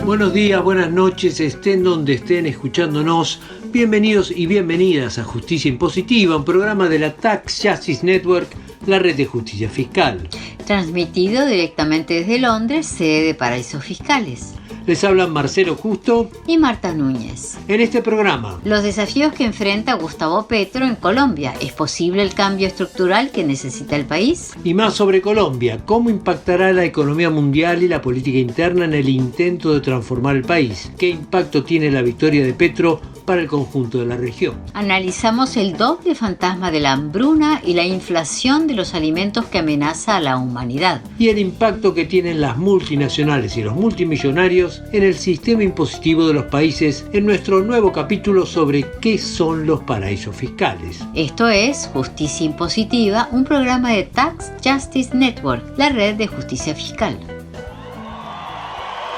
Buenos días, buenas noches, estén donde estén escuchándonos. Bienvenidos y bienvenidas a Justicia Impositiva, un programa de la Tax Justice Network, la red de justicia fiscal. Transmitido directamente desde Londres, sede de Paraísos Fiscales. Les hablan Marcelo Justo y Marta Núñez. En este programa, los desafíos que enfrenta Gustavo Petro en Colombia. ¿Es posible el cambio estructural que necesita el país? Y más sobre Colombia, cómo impactará la economía mundial y la política interna en el intento de transformar el país. ¿Qué impacto tiene la victoria de Petro para el conjunto de la región? Analizamos el doble fantasma de la hambruna y la inflación de los alimentos que amenaza a la humanidad. Y el impacto que tienen las multinacionales y los multimillonarios en el sistema impositivo de los países en nuestro nuevo capítulo sobre qué son los paraísos fiscales. Esto es Justicia Impositiva, un programa de Tax Justice Network, la red de justicia fiscal.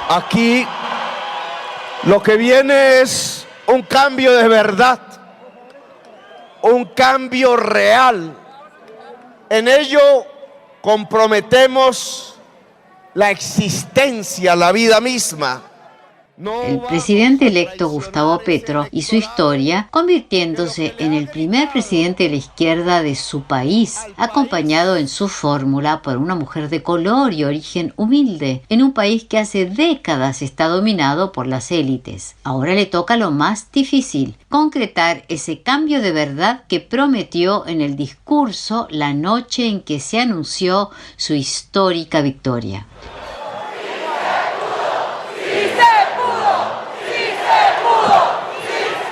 Aquí lo que viene es un cambio de verdad, un cambio real. En ello comprometemos la existencia, la vida misma. El presidente electo Gustavo Petro y su historia, convirtiéndose en el primer presidente de la izquierda de su país, acompañado en su fórmula por una mujer de color y origen humilde, en un país que hace décadas está dominado por las élites. Ahora le toca lo más difícil, concretar ese cambio de verdad que prometió en el discurso la noche en que se anunció su histórica victoria.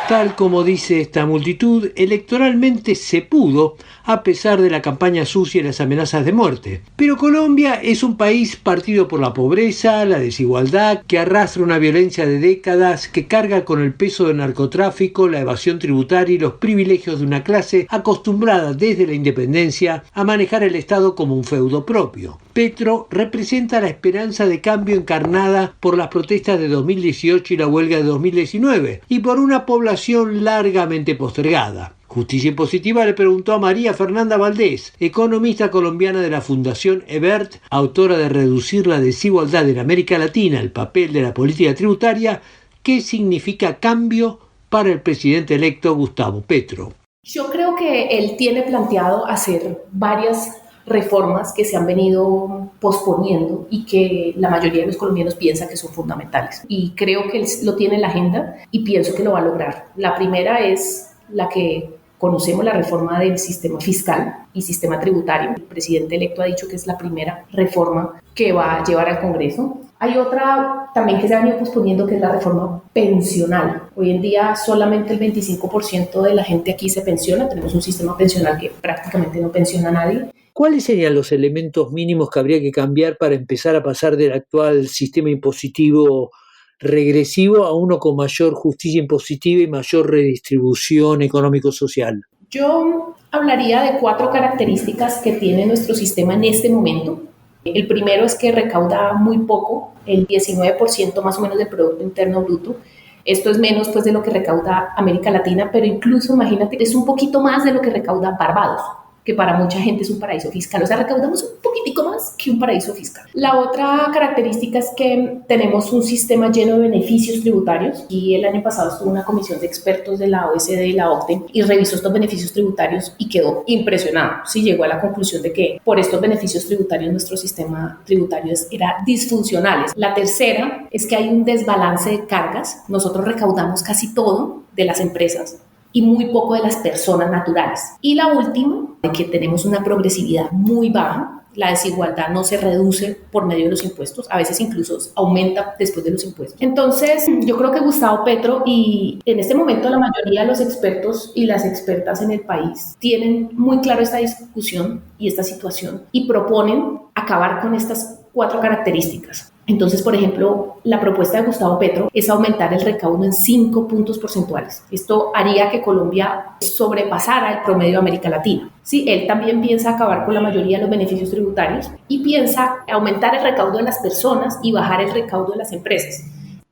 Tal como dice esta multitud, electoralmente se pudo, a pesar de la campaña sucia y las amenazas de muerte. Pero Colombia es un país partido por la pobreza, la desigualdad, que arrastra una violencia de décadas, que carga con el peso del narcotráfico, la evasión tributaria y los privilegios de una clase acostumbrada desde la independencia a manejar el Estado como un feudo propio. Petro representa la esperanza de cambio encarnada por las protestas de 2018 y la huelga de 2019, y por una población largamente postergada. Justicia Impositiva le preguntó a María Fernanda Valdés, economista colombiana de la Fundación Ebert, autora de Reducir la desigualdad en América Latina, el papel de la política tributaria, qué significa cambio para el presidente electo Gustavo Petro. Yo creo que él tiene planteado hacer varias reformas que se han venido posponiendo y que la mayoría de los colombianos piensa que son fundamentales. Y creo que él lo tiene en la agenda y pienso que lo va a lograr. La primera es la que conocemos, la reforma del sistema fiscal y sistema tributario. El presidente electo ha dicho que es la primera reforma que va a llevar al Congreso. Hay otra también que se ha venido posponiendo, que es la reforma pensional. Hoy en día solamente el 25% de la gente aquí se pensiona. Tenemos un sistema pensional que prácticamente no pensiona a nadie. ¿Cuáles serían los elementos mínimos que habría que cambiar para empezar a pasar del actual sistema impositivo regresivo a uno con mayor justicia impositiva y mayor redistribución económico-social? Yo hablaría de 4 características que tiene nuestro sistema en este momento. El primero es que recauda muy poco, el 19% más o menos del Producto Interno Bruto. Esto es menos pues de lo que recauda América Latina, pero incluso imagínate, es un poquito más de lo que recauda Barbados, que para mucha gente es un paraíso fiscal. O sea, recaudamos un poquitico más que un paraíso fiscal. La otra característica es que tenemos un sistema lleno de beneficios tributarios, y el año pasado estuvo una comisión de expertos de la OECD y la OCDE y revisó estos beneficios tributarios y quedó impresionado. Sí, llegó a la conclusión de que por estos beneficios tributarios nuestro sistema tributario era disfuncional. La tercera es que hay un desbalance de cargas. Nosotros recaudamos casi todo de las empresas y muy poco de las personas naturales. Y la última, de que tenemos una progresividad muy baja. La desigualdad no se reduce por medio de los impuestos, a veces incluso aumenta después de los impuestos. Entonces, yo creo que Gustavo Petro y en este momento la mayoría de los expertos y las expertas en el país tienen muy claro esta discusión y esta situación y proponen acabar con estas 4 características. Entonces, por ejemplo, la propuesta de Gustavo Petro es aumentar el recaudo en 5 puntos porcentuales. Esto haría que Colombia sobrepasara el promedio de América Latina. Sí, él también piensa acabar con la mayoría de los beneficios tributarios y piensa aumentar el recaudo de las personas y bajar el recaudo de las empresas.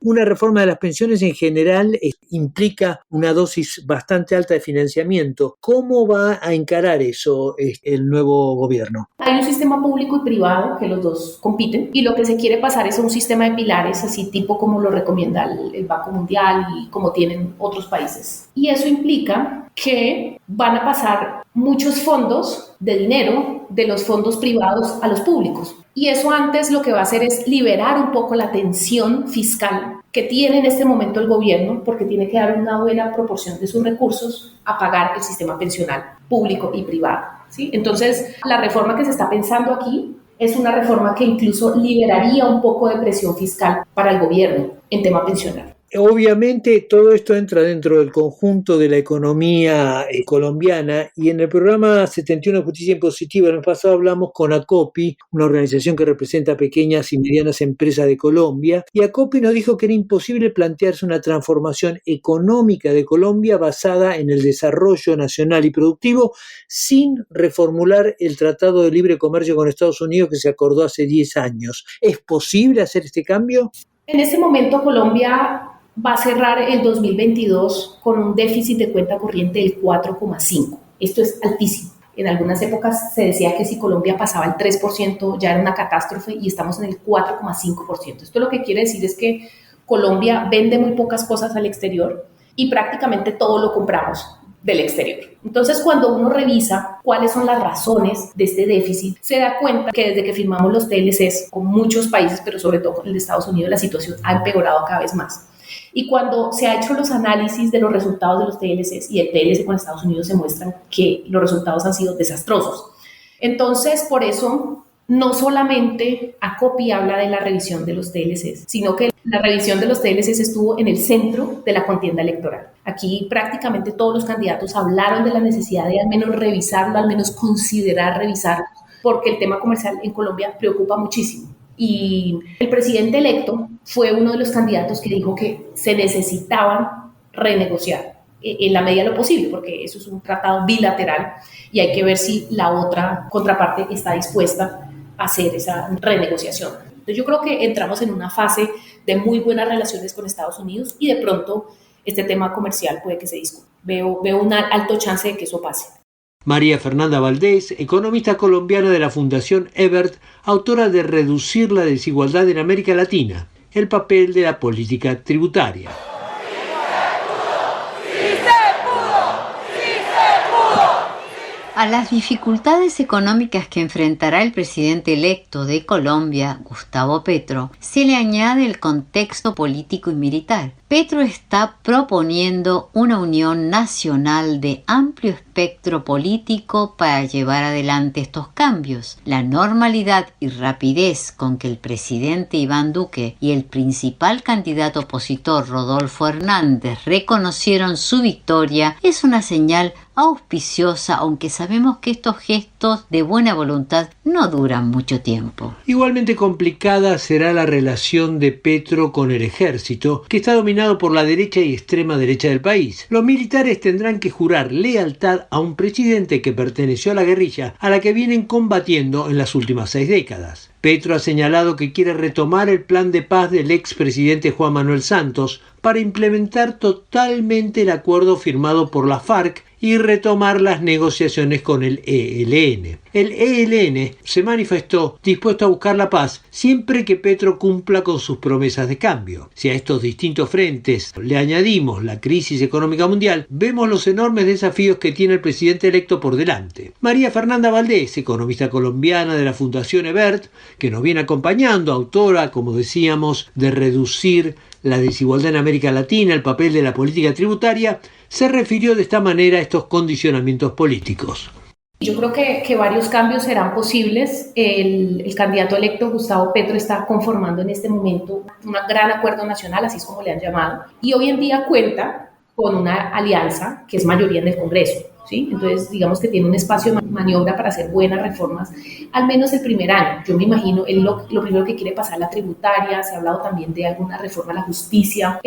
Una reforma de las pensiones en general implica una dosis bastante alta de financiamiento. ¿Cómo va a encarar eso el nuevo gobierno? Hay un sistema público y privado que los dos compiten y lo que se quiere pasar es a un sistema de pilares, así tipo como lo recomienda el Banco Mundial y como tienen otros países. Y eso implica que van a pasar muchos fondos de dinero de los fondos privados a los públicos. Y eso antes lo que va a hacer es liberar un poco la tensión fiscal que tiene en este momento el gobierno, porque tiene que dar una buena proporción de sus recursos a pagar el sistema pensional público y privado, ¿sí? Entonces, la reforma que se está pensando aquí es una reforma que incluso liberaría un poco de presión fiscal para el gobierno en tema pensional. Obviamente todo esto entra dentro del conjunto de la economía colombiana y en el programa 71 Justicia Impositiva el mes pasado hablamos con ACOPI, una organización que representa a pequeñas y medianas empresas de Colombia, y ACOPI nos dijo que era imposible plantearse una transformación económica de Colombia basada en el desarrollo nacional y productivo sin reformular el Tratado de Libre Comercio con Estados Unidos que se acordó hace 10 años. ¿Es posible hacer este cambio? En este momento Colombia va a cerrar el 2022 con un déficit de cuenta corriente del 4,5%. Esto es altísimo. En algunas épocas se decía que si Colombia pasaba el 3% ya era una catástrofe y estamos en el 4,5%. Esto lo que quiere decir es que Colombia vende muy pocas cosas al exterior y prácticamente todo lo compramos del exterior. Entonces, cuando uno revisa cuáles son las razones de este déficit, se da cuenta que desde que firmamos los TLCs con muchos países, pero sobre todo con el de Estados Unidos, la situación ha empeorado cada vez más. Y cuando se ha hecho los análisis de los resultados de los TLCs y el TLC con Estados Unidos se muestran que los resultados han sido desastrosos. Entonces, por eso, no solamente ACOPI habla de la revisión de los TLCs, sino que la revisión de los TLCs estuvo en el centro de la contienda electoral. Aquí prácticamente todos los candidatos hablaron de la necesidad de al menos revisarlo, al menos considerar revisarlo, porque el tema comercial en Colombia preocupa muchísimo. Y el presidente electo fue uno de los candidatos que dijo que se necesitaban renegociar en la medida de lo posible, porque eso es un tratado bilateral y hay que ver si la otra contraparte está dispuesta a hacer esa renegociación. Entonces yo creo que entramos en una fase de muy buenas relaciones con Estados Unidos y de pronto este tema comercial puede que se discuta. Veo un alto chance de que eso pase. María Fernanda Valdés, economista colombiana de la Fundación Ebert, autora de Reducir la desigualdad en América Latina, el papel de la política tributaria. A las dificultades económicas que enfrentará el presidente electo de Colombia, Gustavo Petro, se le añade el contexto político y militar. Petro está proponiendo una unión nacional de amplio espectro político para llevar adelante estos cambios. La normalidad y rapidez con que el presidente Iván Duque y el principal candidato opositor Rodolfo Hernández reconocieron su victoria es una señal auspiciosa, aunque sabemos que estos gestos de buena voluntad no duran mucho tiempo. Igualmente complicada será la relación de Petro con el ejército, que está dominado por la derecha y extrema derecha del país. Los militares tendrán que jurar lealtad a un presidente que perteneció a la guerrilla, a la que vienen combatiendo en las últimas 6 décadas. Petro ha señalado que quiere retomar el plan de paz del expresidente Juan Manuel Santos para implementar totalmente el acuerdo firmado por la FARC y retomar las negociaciones con el ELN. El ELN se manifestó dispuesto a buscar la paz siempre que Petro cumpla con sus promesas de cambio. Si a estos distintos frentes le añadimos la crisis económica mundial, vemos los enormes desafíos que tiene el presidente electo por delante. María Fernanda Valdés, economista colombiana de la Fundación Ebert, que nos viene acompañando, autora, como decíamos, de Reducir la desigualdad en América Latina, el papel de la política tributaria, se refirió de esta manera a estos condicionamientos políticos. Yo creo que varios cambios serán posibles. El candidato electo Gustavo Petro está conformando en este momento un gran acuerdo nacional, así es como le han llamado, y hoy en día cuenta con una alianza que es mayoría en el Congreso, ¿sí? Entonces, digamos que tiene un espacio de maniobra para hacer buenas reformas, al menos el primer año. Yo me imagino, él lo primero que quiere pasar la tributaria, se ha hablado también de alguna reforma a la justicia.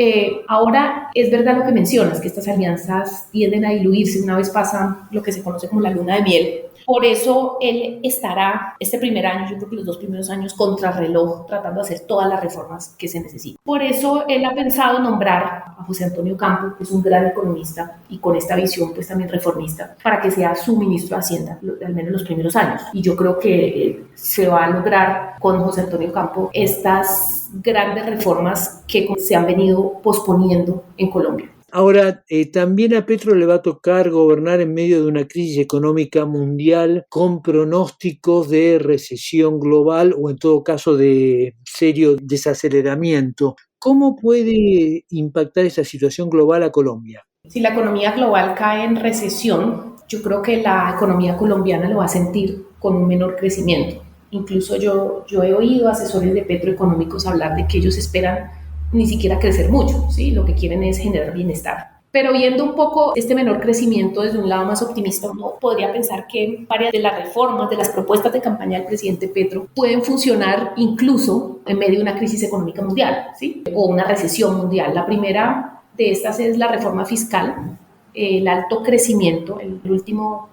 Ahora, es verdad lo que mencionas, que estas alianzas tienden a diluirse una vez pasa lo que se conoce como la luna de miel, Por eso él estará este primer año, yo creo que los 2 primeros años, contrarreloj, tratando de hacer todas las reformas que se necesitan. Por eso él ha pensado nombrar a José Antonio Campo, que es un gran economista y con esta visión pues también reformista, para que sea su ministro de Hacienda, al menos los primeros años. Y yo creo que se va a lograr con José Antonio Campo estas grandes reformas que se han venido posponiendo en Colombia. Ahora, también a Petro le va a tocar gobernar en medio de una crisis económica mundial con pronósticos de recesión global o en todo caso de serio desaceleramiento. ¿Cómo puede impactar esa situación global a Colombia? Si la economía global cae en recesión, yo creo que la economía colombiana lo va a sentir con un menor crecimiento. Incluso yo he oído asesores de Petro económicos hablar de que ellos esperan ni siquiera crecer mucho, ¿sí? Lo que quieren es generar bienestar. Pero viendo un poco este menor crecimiento desde un lado más optimista, uno podría pensar que varias de las reformas, de las propuestas de campaña del presidente Petro pueden funcionar incluso en medio de una crisis económica mundial, ¿sí? O una recesión mundial. La primera de estas es la reforma fiscal, el alto crecimiento. El último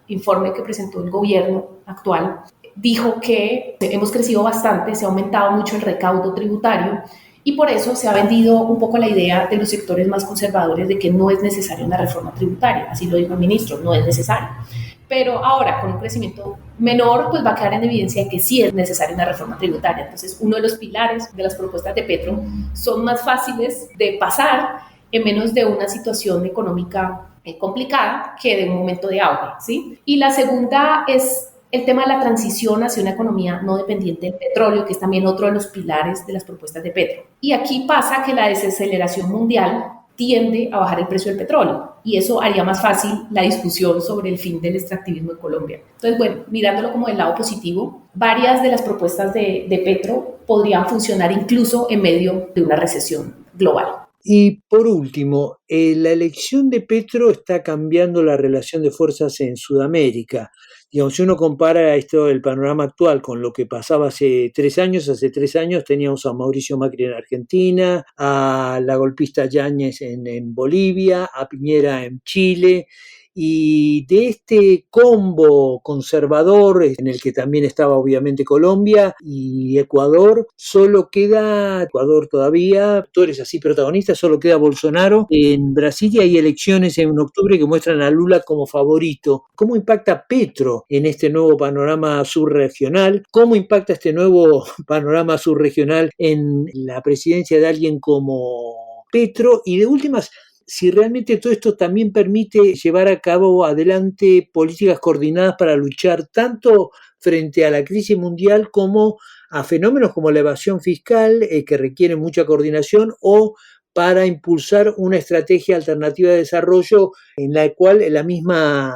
informe que presentó el gobierno actual dijo que hemos crecido bastante, se ha aumentado mucho el recaudo tributario, y por eso se ha vendido un poco la idea de los sectores más conservadores de que no es necesaria una reforma tributaria. Así lo dijo el ministro, no es necesario. Pero ahora, con un crecimiento menor, pues va a quedar en evidencia que sí es necesaria una reforma tributaria. Entonces, uno de los pilares de las propuestas de Petro son más fáciles de pasar en menos de una situación económica complicada que de un momento de auge, ¿sí? Y la segunda es el tema de la transición hacia una economía no dependiente del petróleo, que es también otro de los pilares de las propuestas de Petro. Y aquí pasa que la desaceleración mundial tiende a bajar el precio del petróleo, y eso haría más fácil la discusión sobre el fin del extractivismo en Colombia. Entonces, bueno, mirándolo como del lado positivo, varias de las propuestas de Petro podrían funcionar incluso en medio de una recesión global. Y por último, la elección de Petro está cambiando la relación de fuerzas en Sudamérica. Digamos, si uno compara esto, el panorama actual con lo que pasaba hace 3 años teníamos a Mauricio Macri en Argentina, a la golpista Yáñez en Bolivia, a Piñera en Chile, y de este combo conservador, en el que también estaba obviamente Colombia y Ecuador, solo queda Ecuador todavía, actores así protagonistas, solo queda Bolsonaro. En Brasil hay elecciones en octubre que muestran a Lula como favorito. ¿Cómo impacta Petro en este nuevo panorama subregional? ¿Cómo impacta este nuevo panorama subregional en la presidencia de alguien como Petro? Y de últimas, si realmente todo esto también permite llevar a cabo adelante políticas coordinadas para luchar tanto frente a la crisis mundial como a fenómenos como la evasión fiscal, que requiere mucha coordinación, o para impulsar una estrategia alternativa de desarrollo en la cual la misma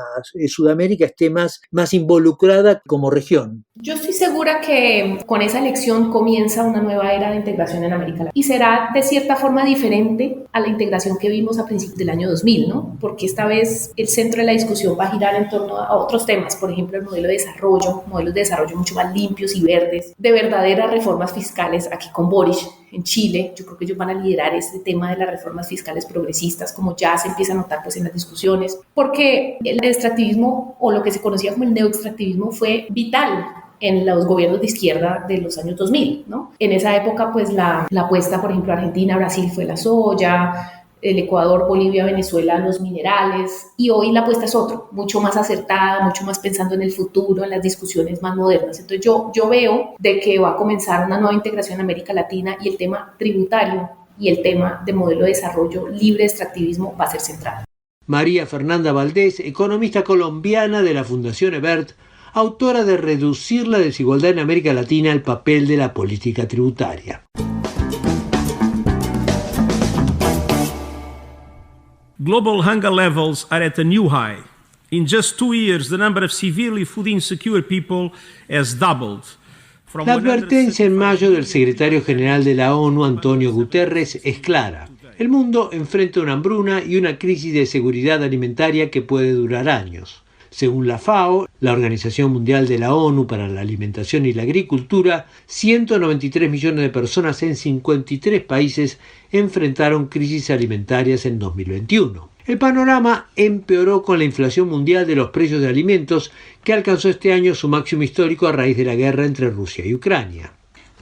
Sudamérica esté más involucrada como región. Yo estoy segura que con esa elección comienza una nueva era de integración en América Latina, y será de cierta forma diferente a la integración que vimos a principios del año 2000, ¿no? Porque esta vez el centro de la discusión va a girar en torno a otros temas, por ejemplo el modelo de desarrollo, modelos de desarrollo mucho más limpios y verdes, de verdaderas reformas fiscales. Aquí con Boric en Chile, yo creo que ellos van a liderar este tema de las reformas fiscales progresistas, como ya se empieza a notar pues en las discusiones, porque el extractivismo, o lo que se conocía como el neoextractivismo, fue vital en los gobiernos de izquierda de los años 2000, ¿no? En esa época, pues la apuesta, por ejemplo, Argentina, Brasil fue la soya, el Ecuador, Bolivia, Venezuela, los minerales, y hoy la apuesta es otro, mucho más acertada, mucho más pensando en el futuro, en las discusiones más modernas. Entonces yo veo de que va a comenzar una nueva integración en América Latina, y el tema tributario y el tema de modelo de desarrollo libre de extractivismo va a ser central. María Fernanda Valdés, economista colombiana de la Fundación Ebert, autora de Reducir la desigualdad en América Latina, el papel de la política tributaria. Global hunger levels are at a new high. In just 2 years, the number of severely food insecure people has doubled. La advertencia en mayo del secretario general de la ONU, Antonio Guterres, es clara. El mundo enfrenta una hambruna y una crisis de seguridad alimentaria que puede durar años. Según la FAO, la Organización Mundial de la ONU para la Alimentación y la Agricultura, 193 millones de personas en 53 países enfrentaron crisis alimentarias en 2021. El panorama empeoró con la inflación mundial de los precios de alimentos, que alcanzó este año su máximo histórico a raíz de la guerra entre Rusia y Ucrania.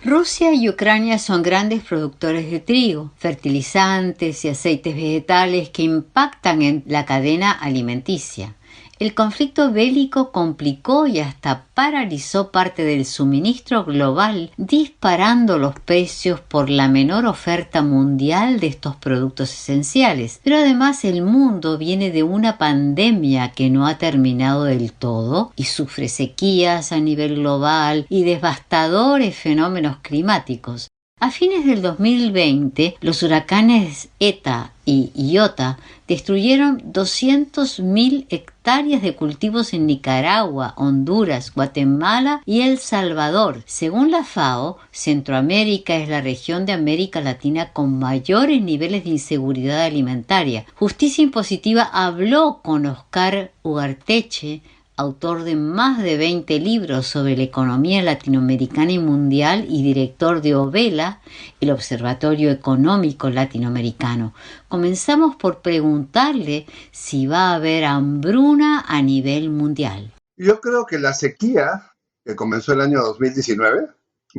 Rusia y Ucrania son grandes productores de trigo, fertilizantes y aceites vegetales que impactan en la cadena alimenticia. El conflicto bélico complicó y hasta paralizó parte del suministro global, disparando los precios por la menor oferta mundial de estos productos esenciales. Pero además el mundo viene de una pandemia que no ha terminado del todo y sufre sequías a nivel global y devastadores fenómenos climáticos. A fines del 2020, los huracanes ETA y Iota destruyeron 200.000 hectáreas de cultivos en Nicaragua, Honduras, Guatemala y El Salvador. Según la FAO, Centroamérica es la región de América Latina con mayores niveles de inseguridad alimentaria. Justicia Impositiva habló con Oscar Ugarteche, autor de más de 20 libros sobre la economía latinoamericana y mundial y director de OVELA, el Observatorio Económico Latinoamericano. Comenzamos por preguntarle si va a haber hambruna a nivel mundial. Yo creo que la sequía que comenzó el año 2019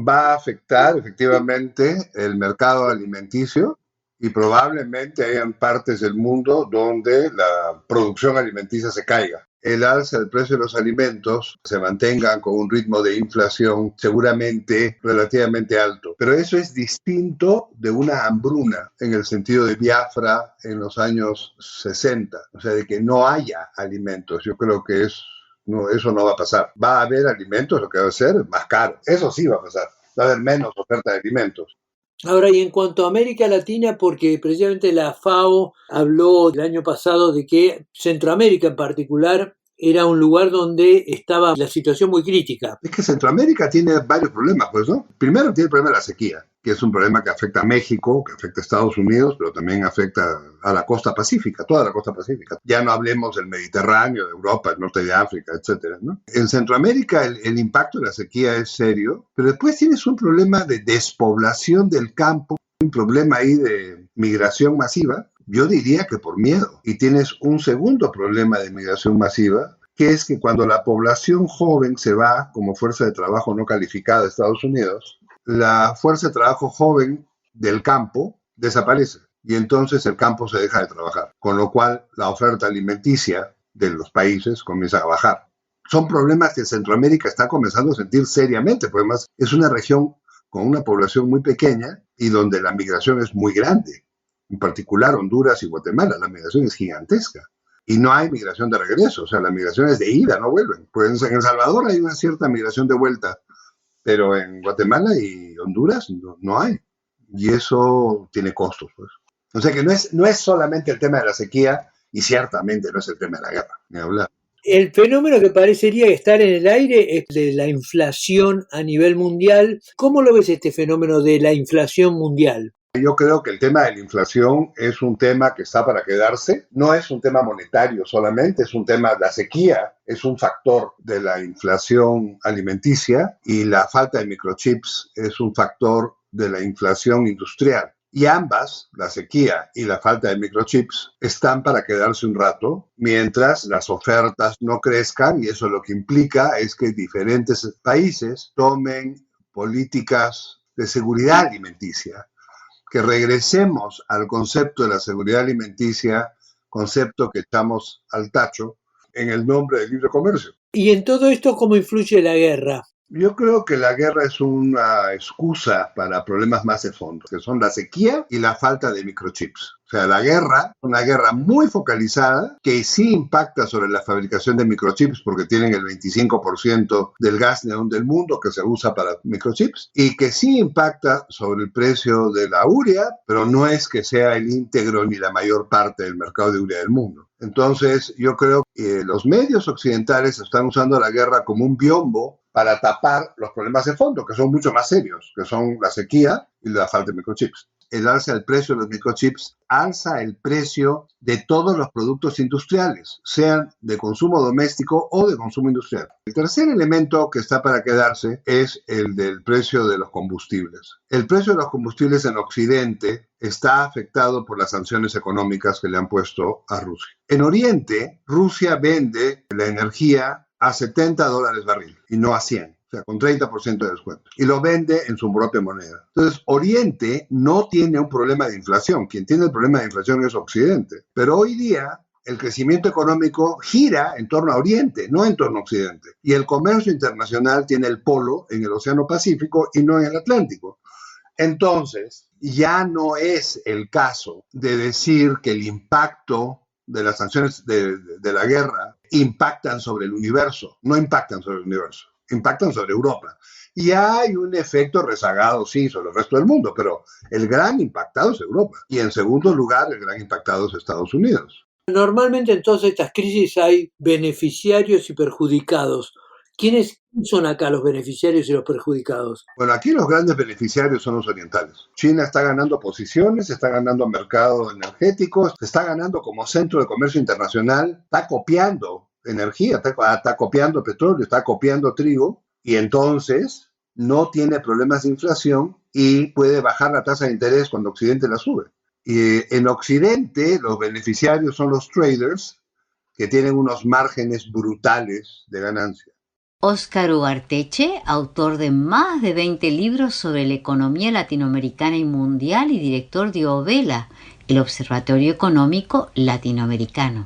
va a afectar efectivamente el mercado alimenticio y probablemente hayan partes del mundo donde la producción alimenticia se caiga. El alza del precio de los alimentos se mantenga con un ritmo de inflación seguramente relativamente alto. Pero eso es distinto de una hambruna en el sentido de Biafra en los años 60. O sea, de que no haya alimentos. Yo creo que eso no va a pasar. Va a haber alimentos, lo que va a ser más caro. Eso sí va a pasar. Va a haber menos oferta de alimentos. Ahora, y en cuanto a América Latina, porque precisamente la FAO habló el año pasado de que Centroamérica en particular era un lugar donde estaba la situación muy crítica. Es que Centroamérica tiene varios problemas, pues, ¿no? Primero tiene el problema de la sequía, que es un problema que afecta a México, que afecta a Estados Unidos, pero también afecta a la costa pacífica, toda la costa pacífica. Ya no hablemos del Mediterráneo, de Europa, el norte de África, etcétera, ¿no? En Centroamérica el impacto de la sequía es serio, pero después tienes un problema de despoblación del campo, un problema ahí de migración masiva. Yo diría que por miedo. Y tienes un segundo problema de migración masiva, que es que cuando la población joven se va como fuerza de trabajo no calificada de Estados Unidos, la fuerza de trabajo joven del campo desaparece y entonces el campo se deja de trabajar, con lo cual la oferta alimenticia de los países comienza a bajar. Son problemas que Centroamérica está comenzando a sentir seriamente, porque además es una región con una población muy pequeña y donde la migración es muy grande. En particular Honduras y Guatemala, la migración es gigantesca. Y no hay migración de regreso, o sea, la migración es de ida, no vuelven. Pues en El Salvador hay una cierta migración de vuelta, pero en Guatemala y Honduras no hay. Y eso tiene costos, pues. O sea que no es solamente el tema de la sequía y ciertamente no es el tema de la guerra, ni hablar. El fenómeno que parecería estar en el aire es de la inflación a nivel mundial. ¿Cómo lo ves este fenómeno de la inflación mundial? Yo creo que el tema de la inflación es un tema que está para quedarse. No es un tema monetario solamente, es un tema, la sequía es un factor de la inflación alimenticia y la falta de microchips es un factor de la inflación industrial. Y ambas, la sequía y la falta de microchips, están para quedarse un rato mientras las ofertas no crezcan, y eso lo que implica es que diferentes países tomen políticas de seguridad alimenticia, que regresemos al concepto de la seguridad alimenticia, concepto que echamos al tacho en el nombre del libre comercio. ¿Y en todo esto cómo influye la guerra? Yo creo que la guerra es una excusa para problemas más de fondo, que son la sequía y la falta de microchips. O sea, la guerra, una guerra muy focalizada, que sí impacta sobre la fabricación de microchips, porque tienen el 25% del gas neón del mundo que se usa para microchips, y que sí impacta sobre el precio de la urea, pero no es que sea el íntegro ni la mayor parte del mercado de urea del mundo. Entonces, yo creo que los medios occidentales están usando la guerra como un biombo para tapar los problemas de fondo, que son mucho más serios, que son la sequía y la falta de microchips. el alza del precio de los microchips alza el precio de todos los productos industriales, sean de consumo doméstico o de consumo industrial. El tercer elemento que está para quedarse es el del precio de los combustibles. El precio de los combustibles en Occidente está afectado por las sanciones económicas que le han puesto a Rusia. En Oriente, Rusia vende la energía a $70 barril y no a 100. O sea, con 30% de descuento. Y lo vende en su propia moneda. Entonces, Oriente no tiene un problema de inflación. Quien tiene el problema de inflación es Occidente. Pero hoy día, el crecimiento económico gira en torno a Oriente, no en torno a Occidente. Y el comercio internacional tiene el polo en el Océano Pacífico y no en el Atlántico. Entonces, ya no es el caso de decir que el impacto de las sanciones de la guerra impactan sobre el universo. No impactan sobre el universo. Impactan sobre Europa. Y hay un efecto rezagado, sí, sobre el resto del mundo, pero el gran impactado es Europa. Y en segundo lugar, el gran impactado es Estados Unidos. Normalmente en todas estas crisis hay beneficiarios y perjudicados. ¿Quiénes son acá los beneficiarios y los perjudicados? Bueno, aquí los grandes beneficiarios son los orientales. China está ganando posiciones, está ganando mercados energéticos, está ganando como centro de comercio internacional, está copiando energía, está copiando petróleo, está copiando trigo, y entonces no tiene problemas de inflación y puede bajar la tasa de interés cuando Occidente la sube. Y en Occidente los beneficiarios son los traders, que tienen unos márgenes brutales de ganancia. Óscar Ugarteche, autor de más de 20 libros sobre la economía latinoamericana y mundial y director de OVELA, el Observatorio Económico Latinoamericano.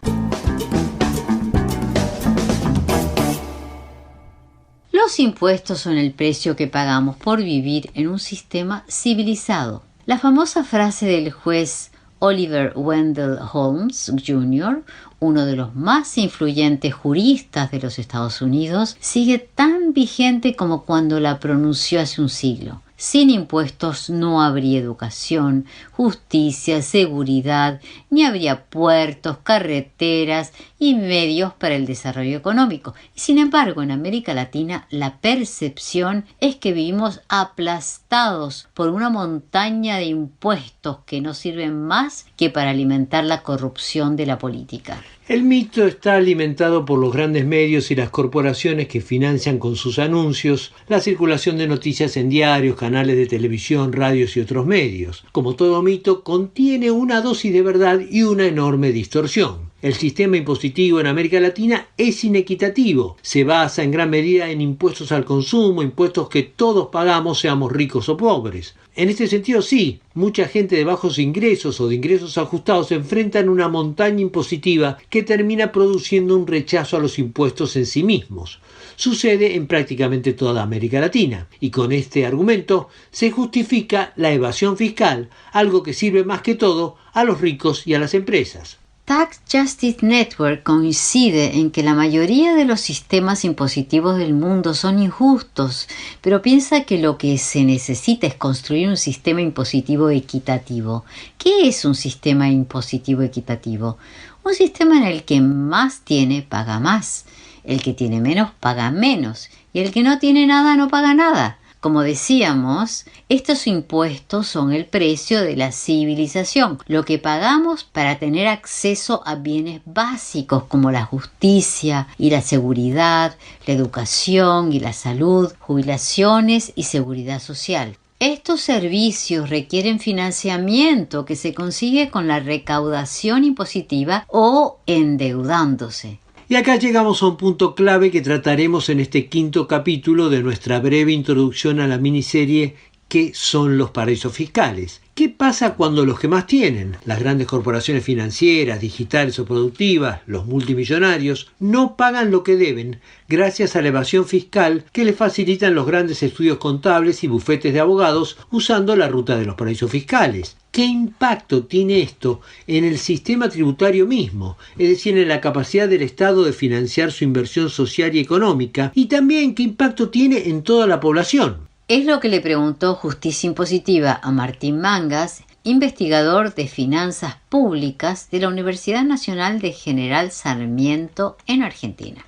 Los impuestos son el precio que pagamos por vivir en un sistema civilizado. La famosa frase del juez Oliver Wendell Holmes Jr., uno de los más influyentes juristas de los Estados Unidos, sigue tan vigente como cuando la pronunció hace un siglo. Sin impuestos no habría educación, justicia, seguridad, ni habría puertos, carreteras y medios para el desarrollo económico. Y sin embargo, en América Latina la percepción es que vivimos aplastados por una montaña de impuestos que no sirven más que para alimentar la corrupción de la política. El mito está alimentado por los grandes medios y las corporaciones que financian con sus anuncios la circulación de noticias en diarios, canales de televisión, radios y otros medios. Como todo mito, contiene una dosis de verdad y una enorme distorsión. El sistema impositivo en América Latina es inequitativo. Se basa en gran medida en impuestos al consumo, impuestos que todos pagamos, seamos ricos o pobres. En este sentido, sí, mucha gente de bajos ingresos o de ingresos ajustados se enfrentan a una montaña impositiva que termina produciendo un rechazo a los impuestos en sí mismos. Sucede en prácticamente toda América Latina, y con este argumento se justifica la evasión fiscal, algo que sirve más que todo a los ricos y a las empresas. Tax Justice Network coincide en que la mayoría de los sistemas impositivos del mundo son injustos, pero piensa que lo que se necesita es construir un sistema impositivo equitativo. ¿Qué es un sistema impositivo equitativo? Un sistema en el que más tiene paga más, el que tiene menos paga menos y el que no tiene nada no paga nada. Como decíamos, estos impuestos son el precio de la civilización, lo que pagamos para tener acceso a bienes básicos como la justicia y la seguridad, la educación y la salud, jubilaciones y seguridad social. Estos servicios requieren financiamiento que se consigue con la recaudación impositiva o endeudándose. Y acá llegamos a un punto clave que trataremos en este quinto capítulo de nuestra breve introducción a la miniserie ¿Qué son los paraísos fiscales? ¿Qué pasa cuando los que más tienen, las grandes corporaciones financieras, digitales o productivas, los multimillonarios, no pagan lo que deben gracias a la evasión fiscal que les facilitan los grandes estudios contables y bufetes de abogados usando la ruta de los paraísos fiscales? ¿Qué impacto tiene esto en el sistema tributario mismo? Es decir, en la capacidad del Estado de financiar su inversión social y económica, y también qué impacto tiene en toda la población. Es lo que le preguntó Justicia Impositiva a Martín Mangas, investigador de finanzas públicas de la Universidad Nacional de General Sarmiento en Argentina.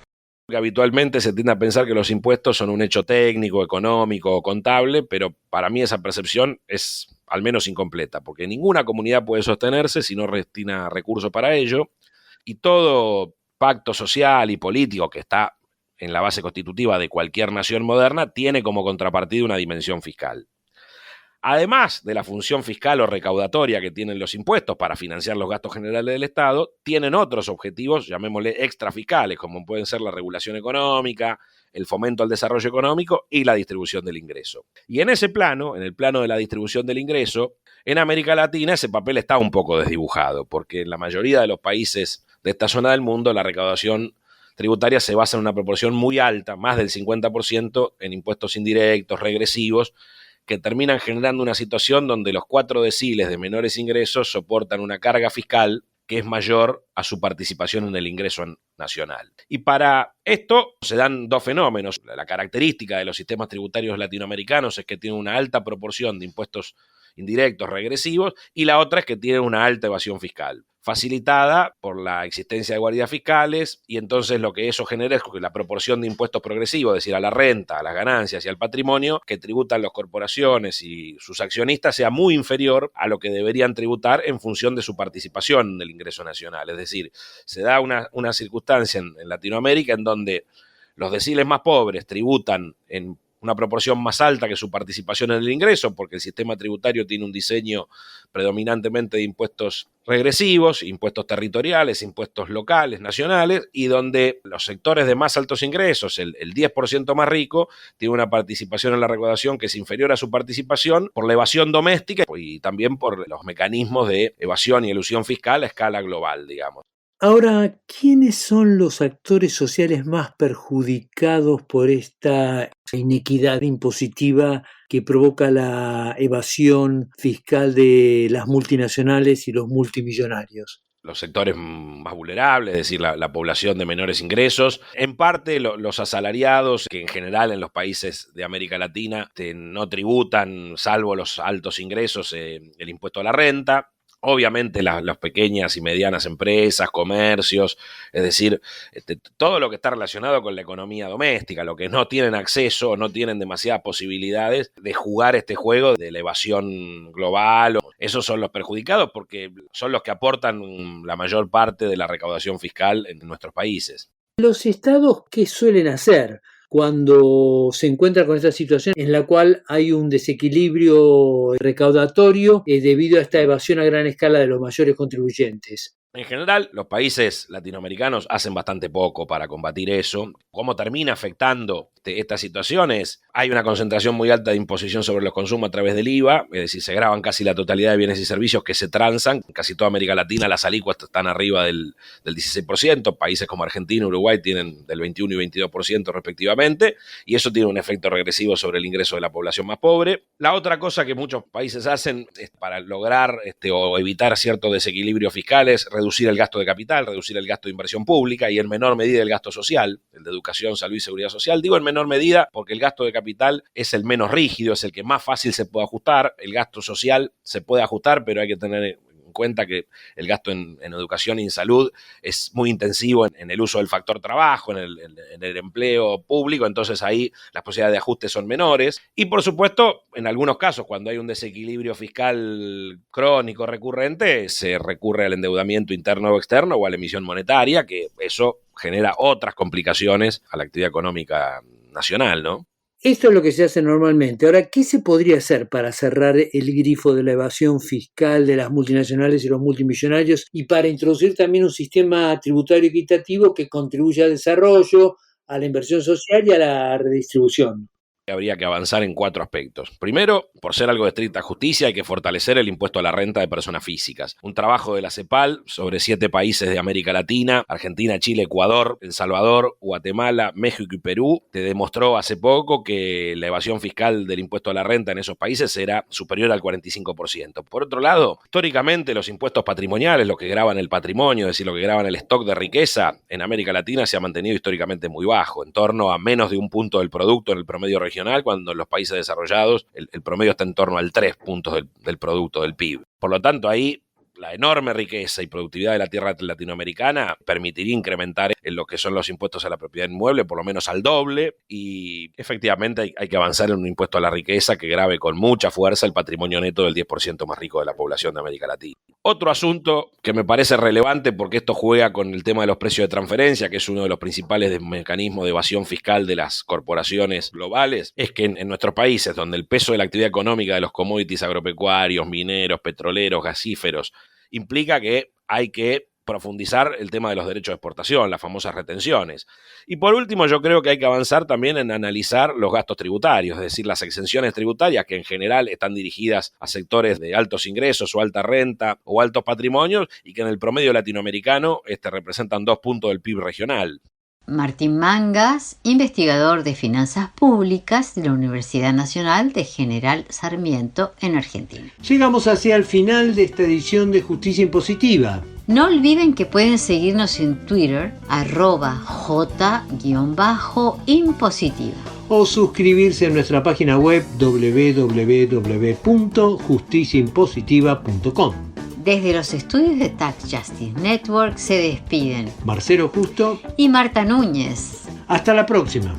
Habitualmente se tiende a pensar que los impuestos son un hecho técnico, económico o contable, pero para mí esa percepción es al menos incompleta, porque ninguna comunidad puede sostenerse si no destina recursos para ello, y todo pacto social y político que está en la base constitutiva de cualquier nación moderna tiene como contrapartida una dimensión fiscal. Además de la función fiscal o recaudatoria que tienen los impuestos para financiar los gastos generales del Estado, tienen otros objetivos, llamémosle extrafiscales, como pueden ser la regulación económica, el fomento al desarrollo económico y la distribución del ingreso. Y en ese plano, en el plano de la distribución del ingreso, en América Latina ese papel está un poco desdibujado, porque en la mayoría de los países de esta zona del mundo la recaudación tributaria se basa en una proporción muy alta, más del 50% en impuestos indirectos, regresivos, que terminan generando una situación donde los 4 deciles de menores ingresos soportan una carga fiscal que es mayor a su participación en el ingreso nacional. Y para esto se dan dos fenómenos. La característica de los sistemas tributarios latinoamericanos es que tienen una alta proporción de impuestos indirectos regresivos, y la otra es que tienen una alta evasión fiscal, facilitada por la existencia de guardias fiscales, y entonces lo que eso genera es que la proporción de impuestos progresivos, es decir, a la renta, a las ganancias y al patrimonio que tributan las corporaciones y sus accionistas, sea muy inferior a lo que deberían tributar en función de su participación en el ingreso nacional. Es decir, se da una circunstancia en Latinoamérica en donde los deciles más pobres tributan en una proporción más alta que su participación en el ingreso, porque el sistema tributario tiene un diseño predominantemente de impuestos regresivos, impuestos territoriales, impuestos locales, nacionales, y donde los sectores de más altos ingresos, el 10% más rico, tiene una participación en la recaudación que es inferior a su participación por la evasión doméstica y también por los mecanismos de evasión y elusión fiscal a escala global, digamos. Ahora, ¿quiénes son los actores sociales más perjudicados por esta inequidad impositiva que provoca la evasión fiscal de las multinacionales y los multimillonarios? Los sectores más vulnerables, es decir, la población de menores ingresos, en parte los asalariados, que en general en los países de América Latina no tributan, salvo los altos ingresos, el impuesto a la renta. Obviamente las pequeñas y medianas empresas, comercios, es decir, todo lo que está relacionado con la economía doméstica, lo que no tienen acceso, no tienen demasiadas posibilidades de jugar este juego de la evasión global. Esos son los perjudicados porque son los que aportan la mayor parte de la recaudación fiscal en nuestros países. ¿Los estados qué suelen hacer cuando se encuentran con esta situación en la cual hay un desequilibrio recaudatorio debido a esta evasión a gran escala de los mayores contribuyentes? En general, los países latinoamericanos hacen bastante poco para combatir eso. ¿Cómo termina afectando estas situaciones? Hay una concentración muy alta de imposición sobre los consumos a través del IVA, es decir, se graban casi la totalidad de bienes y servicios que se transan. En casi toda América Latina las alícuotas están arriba del 16%, países como Argentina y Uruguay tienen del 21 y 22% respectivamente, y eso tiene un efecto regresivo sobre el ingreso de la población más pobre. La otra cosa que muchos países hacen es para lograr o evitar ciertos desequilibrios fiscales, reducir el gasto de capital, reducir el gasto de inversión pública y en menor medida el gasto social, el de educación, salud y seguridad social. Digo en menor medida porque el gasto de capital es el menos rígido, es el que más fácil se puede ajustar. El gasto social se puede ajustar, pero hay que tener en cuenta que el gasto en educación y en salud es muy intensivo en el uso del factor trabajo, en el empleo público, entonces ahí las posibilidades de ajuste son menores. Y por supuesto, en algunos casos, cuando hay un desequilibrio fiscal crónico recurrente, se recurre al endeudamiento interno o externo o a la emisión monetaria, que eso genera otras complicaciones a la actividad económica nacional, ¿no? Esto es lo que se hace normalmente. Ahora, ¿qué se podría hacer para cerrar el grifo de la evasión fiscal de las multinacionales y los multimillonarios y para introducir también un sistema tributario equitativo que contribuya al desarrollo, a la inversión social y a la redistribución? Habría que avanzar en 4 aspectos. Primero, por ser algo de estricta justicia, hay que fortalecer el impuesto a la renta de personas físicas. Un trabajo de la CEPAL sobre 7 países de América Latina, Argentina, Chile, Ecuador, El Salvador, Guatemala, México y Perú, te demostró hace poco que la evasión fiscal del impuesto a la renta en esos países era superior al 45%. Por otro lado, históricamente los impuestos patrimoniales, lo que graban el patrimonio, es decir, lo que graban el stock de riqueza, en América Latina se ha mantenido históricamente muy bajo, en torno a menos de 1 punto del producto en el promedio regional, cuando en los países desarrollados el promedio está en torno al 3 puntos del producto, del PIB. Por lo tanto, ahí la enorme riqueza y productividad de la tierra latinoamericana permitiría incrementar en lo que son los impuestos a la propiedad inmueble, por lo menos al doble, y efectivamente hay que avanzar en un impuesto a la riqueza que grave con mucha fuerza el patrimonio neto del 10% más rico de la población de América Latina. Otro asunto que me parece relevante, porque esto juega con el tema de los precios de transferencia, que es uno de los principales mecanismos de evasión fiscal de las corporaciones globales, es que en nuestros países, donde el peso de la actividad económica de los commodities agropecuarios, mineros, petroleros, gasíferos, implica que hay que profundizar el tema de los derechos de exportación, las famosas retenciones. Y por último, yo creo que hay que avanzar también en analizar los gastos tributarios, es decir, las exenciones tributarias que en general están dirigidas a sectores de altos ingresos o alta renta o altos patrimonios y que en el promedio latinoamericano representan 2 puntos del PIB regional. Martín Mangas, investigador de finanzas públicas de la Universidad Nacional de General Sarmiento en Argentina. Llegamos hacia el final de esta edición de Justicia Impositiva. No olviden que pueden seguirnos en Twitter, @j_impositiva. O suscribirse a nuestra página web www.justiciaimpositiva.com. Desde los estudios de Tax Justice Network se despiden Marcelo Justo y Marta Núñez. Hasta la próxima.